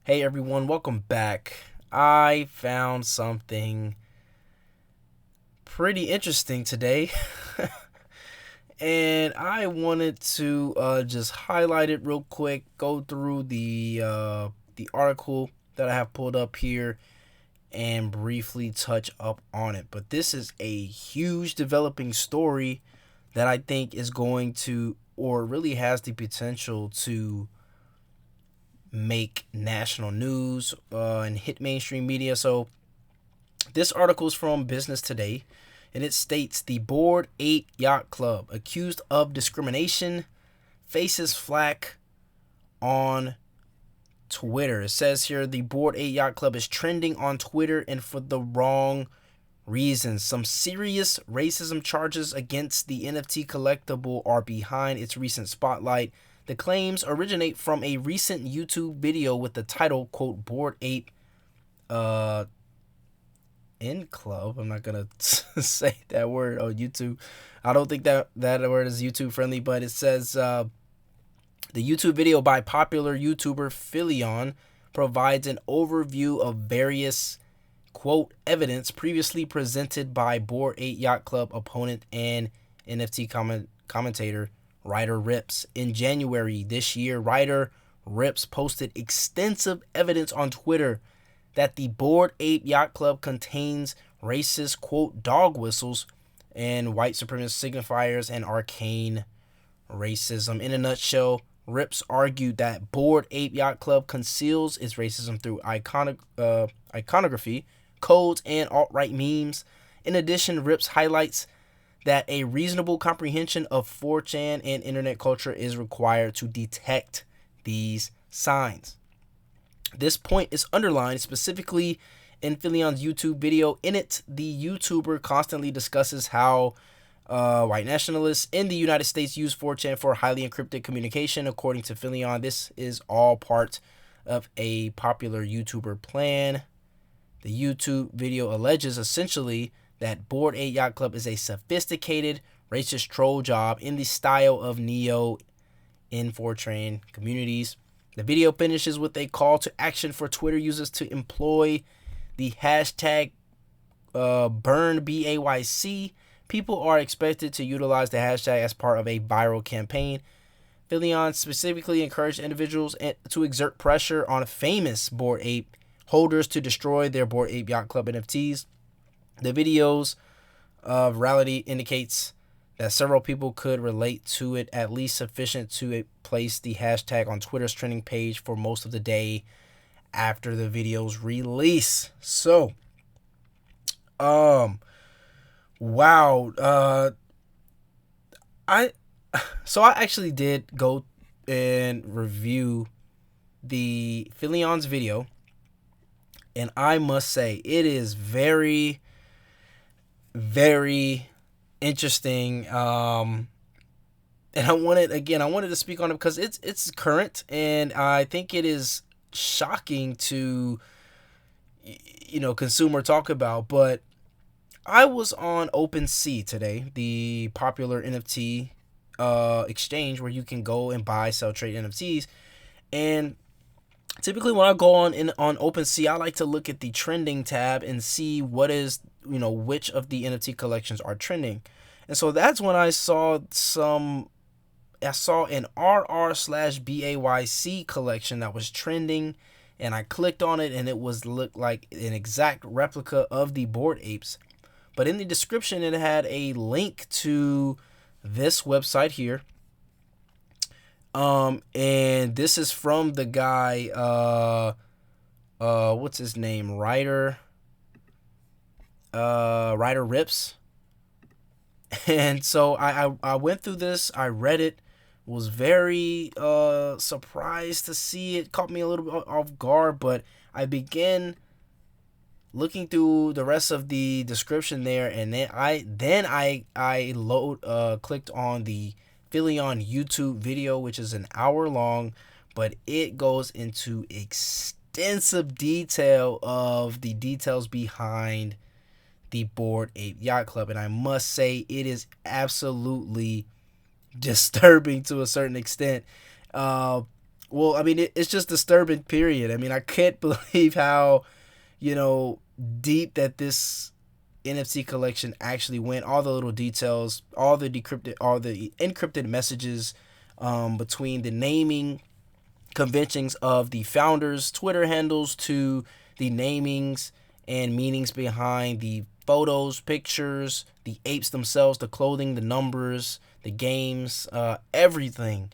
Hey everyone, welcome back. I found something pretty interesting today, and I wanted to just highlight it real quick. Go through the article that I have pulled up here and briefly touch up on it. But this is a huge developing story that I think is going to, or really has the potential to, make national news and hit mainstream media. So this article is from Business Today, and it states the Bored Ape Yacht Club accused of discrimination faces flack on Twitter. It says here the Bored Ape Yacht Club is trending on Twitter and for the wrong reasons. Some serious racism charges against the NFT collectible are behind its recent spotlight. The claims originate from a recent YouTube video with the title, quote, Bored Ape in club. I'm not gonna say that word on YouTube. I don't think that word is YouTube friendly, but it says the YouTube video by popular YouTuber Philion provides an overview of various, quote, evidence previously presented by Bored Ape Yacht Club opponent and NFT commentator Ryder Rips. In January this year, Ryder Rips posted extensive evidence on Twitter that the Bored Ape Yacht Club contains racist, quote, dog whistles and white supremacist signifiers and arcane racism. In a nutshell, Rips argued that Bored Ape Yacht Club conceals its racism through iconography, codes, and alt-right memes. In addition, Rips highlights that a reasonable comprehension of 4chan and internet culture is required to detect these signs. This point is underlined specifically in Philion's YouTube video. In it, the YouTuber constantly discusses how white nationalists in the United States use 4chan for highly encrypted communication. According to Philion, this is all part of a popular YouTuber plan. The YouTube video alleges essentially that Bored Ape Yacht Club is a sophisticated racist troll job in the style of Neo in 4chan communities. The video finishes with a call to action for Twitter users to employ the hashtag burn BAYC. People are expected to utilize the hashtag as part of a viral campaign. Philion specifically encouraged individuals to exert pressure on famous Bored Ape holders to destroy their Bored Ape Yacht Club NFTs. The video's virality indicates that several people could relate to it, at least sufficient to place the hashtag on Twitter's trending page for most of the day after the video's release. So, wow. I actually did go and review the Philion's video, and I must say it is very, very interesting. And I wanted to speak on it because it's current, and I think it is shocking to consumer talk about. But I was on OpenSea today, the popular NFT exchange where you can go and buy, sell, trade NFTs. And typically when I go on OpenSea, I like to look at the trending tab and see what is, which of the NFT collections are trending. And so that's when I saw an RR/BAYC collection that was trending, and I clicked on it, and it looked like an exact replica of the Bored Apes. But in the description, it had a link to this website here. And this is from the guy, what's his name? Ryder Rips. And so I went through this, I read it, was very surprised to see it, caught me a little bit off guard, but I began looking through the rest of the description there, and then I clicked on the Philion YouTube video, which is an hour long, but it goes into extensive detail of the details behind the Bored Ape Yacht Club, and I must say it is absolutely disturbing to a certain extent. Well, I mean, it's just disturbing, period. I mean, I can't believe how, you know, deep that this NFT collection actually went. All the little details, all the encrypted messages between the naming conventions of the founders' Twitter handles to the namings and meanings behind the photos, pictures, the apes themselves, the clothing, the numbers, the games, everything.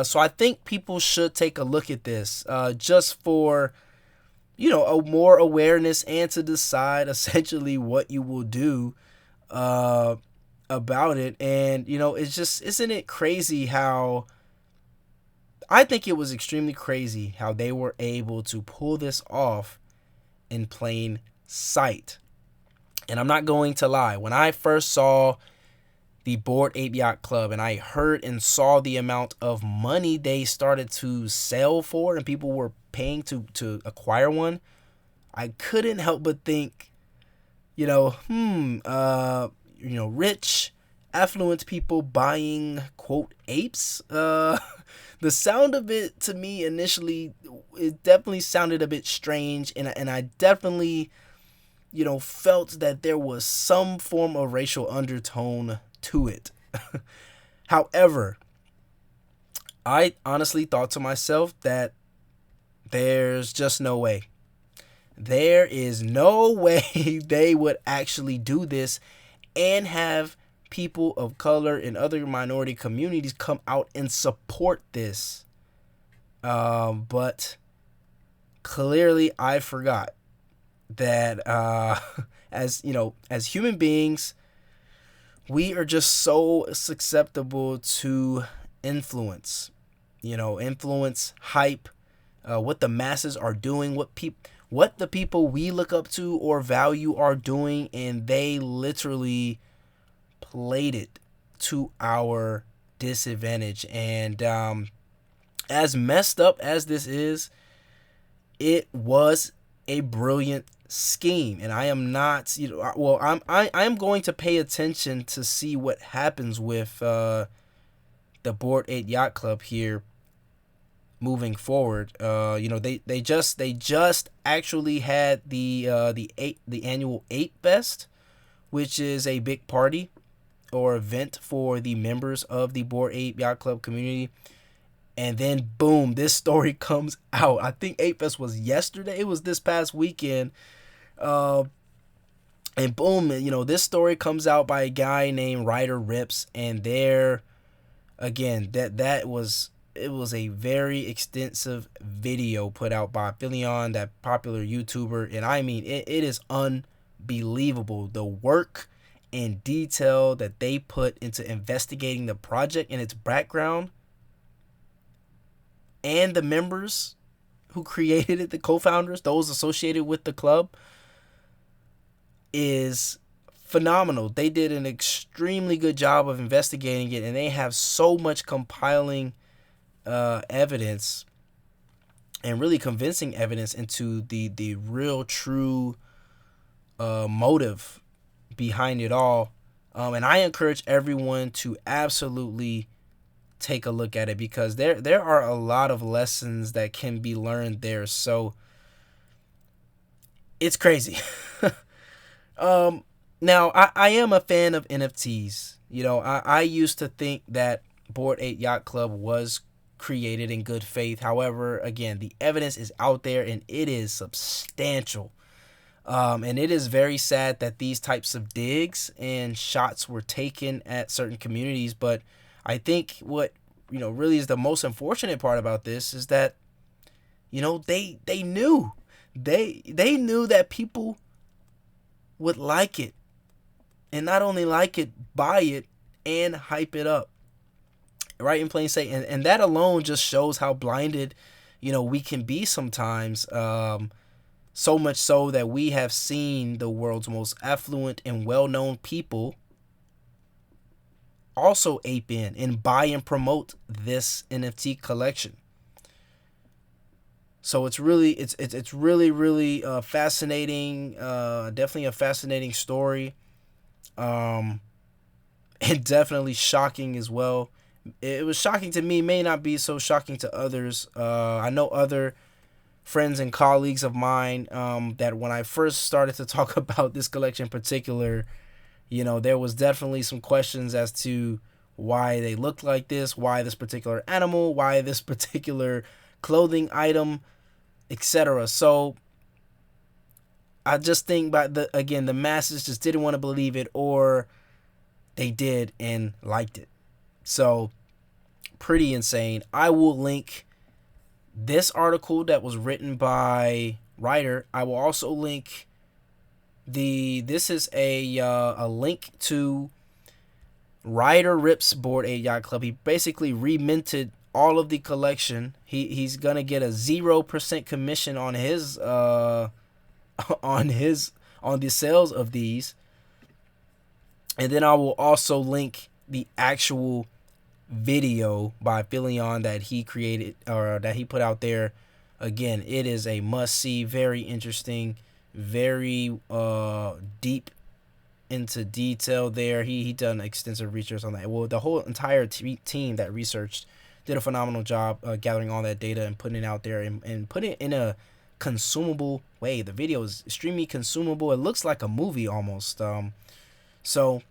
So I think people should take a look at this just for, you know, a more awareness and to decide essentially what you will do uh, about it. And, you know, it's just, isn't it crazy how, I think it was extremely crazy how they were able to pull this off in plain sight. And I'm not going to lie, when I first saw the Bored Ape Yacht Club and I heard and saw the amount of money they started to sell for and people were paying to acquire one, I couldn't help but think, you know, rich, affluent people buying, quote, apes. The sound of it to me initially, it definitely sounded a bit strange, and I definitely, you know, felt that there was some form of racial undertone to it. However, I honestly thought to myself that there's just no way. There is no way they would actually do this and have people of color and other minority communities come out and support this. But clearly, I forgot that as you know, as human beings, we are just so susceptible to influence. You know, influence, hype, what the masses are doing, what the people we look up to or value are doing, and they literally played it to our disadvantage. And as messed up as this is, it was a brilliant scheme, and I am not, you know, well, I am going to pay attention to see what happens with the Bored Ape Yacht Club here moving forward. You know, they just actually had the annual Ape Fest, which is a big party or event for the members of the Bored Ape Yacht Club community. And then boom, this story comes out. I think Ape Fest was yesterday. It was this past weekend. And boom, you know, this story comes out by a guy named Ryder Rips, and there again, that was, it was a very extensive video put out by Philion, that popular YouTuber, and I mean it is unbelievable the work and detail that they put into investigating the project and its background and the members who created it, the co-founders, those associated with the club, is phenomenal. They did an extremely good job of investigating it, and they have so much compiling evidence and really convincing evidence into the real true motive behind it all. And I encourage everyone to absolutely take a look at it, because there are a lot of lessons that can be learned there. So it's crazy. Now I am a fan of NFTs. You know, I used to think that Bored Ape Yacht Club was created in good faith. However, again, the evidence is out there and it is substantial. And it is very sad that these types of digs and shots were taken at certain communities. But I think what, you know, really is the most unfortunate part about this is that, you know, they knew that people would like it, and not only like it, buy it and hype it up right in plain sight. And that alone just shows how blinded, you know, we can be sometimes. So much so that we have seen the world's most affluent and well-known people also ape in and buy and promote this NFT collection. So it's really fascinating. Definitely a fascinating story, and definitely shocking as well. It was shocking to me, may not be so shocking to others. I know other friends and colleagues of mine that when I first started to talk about this collection in particular, there was definitely some questions as to why they looked like this, why this particular animal, why this particular clothing item, etc. So I just think the masses just didn't want to believe it, or they did and liked it. So pretty insane. I will link this article that was written by Ryder. I will also link this is a link to Ryder Rip's Bored Ape Yacht Club. He basically reminted all of the collection. He's gonna get a 0% commission on his on the sales of these. And then I will also link the actual video by Philion that he created, or that he put out there. Again, it is a must see, very interesting, very deep into detail there. He done extensive research on that. Well, the whole entire team that researched did a phenomenal job gathering all that data and putting it out there and putting it in a consumable way. The video is extremely consumable. It looks like a movie almost. So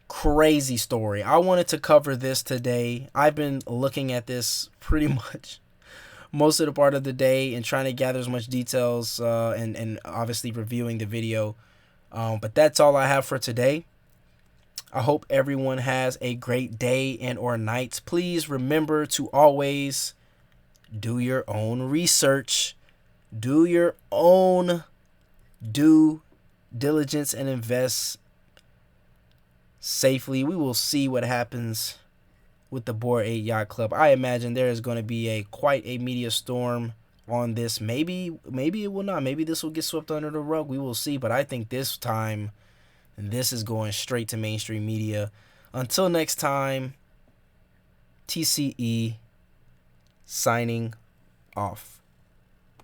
crazy story. I wanted to cover this today. I've been looking at this pretty much most of the part of the day and trying to gather as much details and obviously reviewing the video. But that's all I have for today. I hope everyone has a great day and or night. Please remember to always do your own research. Do your own due diligence and invest safely. We will see what happens with the Bored Ape Yacht Club. I imagine there is going to be quite a media storm on this. Maybe it will not. Maybe this will get swept under the rug. We will see. But I think this time, this is going straight to mainstream media. Until next time, TCE signing off.